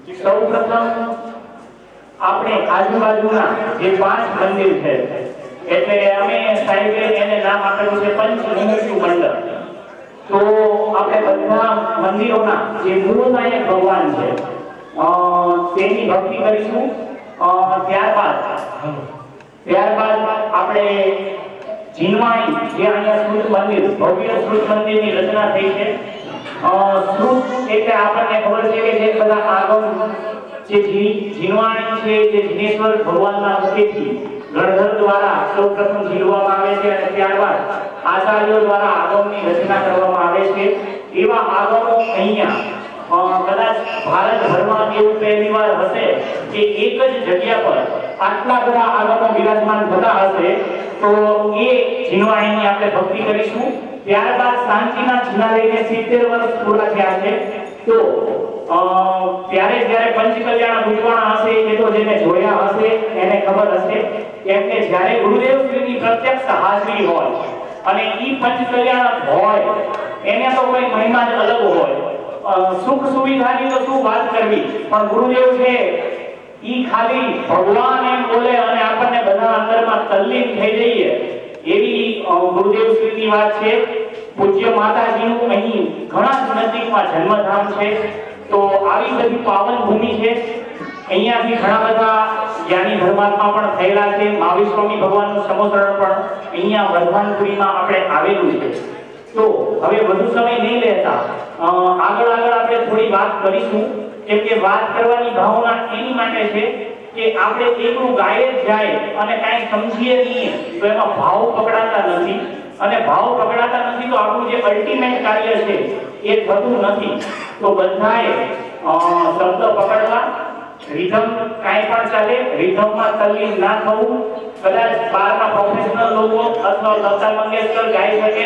સૌપ્રથમ આપણે આજુબાજુના જે 5 મંદિર છે એટલે અમે સાહેબે એને નામ આપેલું છે પંચમુખી મંડળ। તો આપણે બધા મંદિરોના જે મૂળ નાયક ભગવાન છે તેની ભક્તિ કરીશું। ત્યારબાદ આપણે જીનવાણી જે અહીંયા શ્રુત મંદિર ભવ્ય શ્રુત મંદિરની રચના થઈ છે। શ્રુત એટલે આપણને ખબર છે કે જે બધા આગમ જે જીનવાણી છે જે જીનેશ્વર ભગવાનના મુખેથી ગણધર દ્વારા સૌપ્રથમ જીલવામાં આવે છે અને ત્યારબાદ આચાર્યો દ્વારા આગમની રચના કરવામાં આવે છે। એવા આગમો અહીંયા કદાચ ભારતભરમાં એવું પહેલીવાર હશે કે એક જ જગ્યા પર આટલા બધા આગમો વિરાજમાન થતા હશે। તો એ જીનવાણીની આપણે ભક્તિ કરીશું। ત્યારબાદ શાંતિના જીના લઈને 70 વર્ષ પૂરા થયા છે। તો ત્યારે જ્યારે પંચકલ્યાણ ગુંજવાણા હશે એ તો જેને જોયા હશે એને ખબર હશે કેમ કે જ્યારે ગુરુદેવ શ્રીની પ્રત્યક્ષ હાજરી હોય અને ઈ પંચકલ્યાણ હોય એને તો કોઈ મહિમા જ અલગ હોય। સુખ સુવિધાની તો શું વાત કરવી પણ ગુરુદેવ છે ઈ ખાલી ભગવાન એમ બોલે અને આપણને બધા અંદરમાં તલ્લીન થઈ જઈએ એવી ગુરુદેવ શ્રીની વાત છે। પૂજ્ય માતાજીનું અહીં ઘણા જ નજીકમાં જન્મધામ છે। તો આવી બધી પાવન ભૂમિ છે। અહીંયાથી ઘણા બધા જ્ઞાની ધર્માત્મા પણ થયેલા છે। મહાવીર સ્વામી ભગવાનનું સમોસરણ પણ અહીંયા વર્ધમાનપુરીમાં આપણે આવેલું છે। તો હવે વધુ સમય નહીં લેતા આગળ આપણે થોડી વાત કરીશું કેમ કે વાત કરવાની ભાવના એની માટે છે કે આપણે એકલું ગાયે જ જાય અને કાંઈ સમજીએ નહીં તો એમાં ભાવ પકડાતા નથી અને ભાવ પકડાતા નથી તો આપણું જે અલ્ટિમેટ કાર્ય છે એ થતું નથી। તો બધાએ શબ્દ પકડવા રિધમ કાંઈ પણ ચાલે રિધમમાં તલ્લીન ના થવું। કદાચ બહારના પ્રોફેશનલ લોકો અથવા લતા મંગેશકર ગાઈ શકે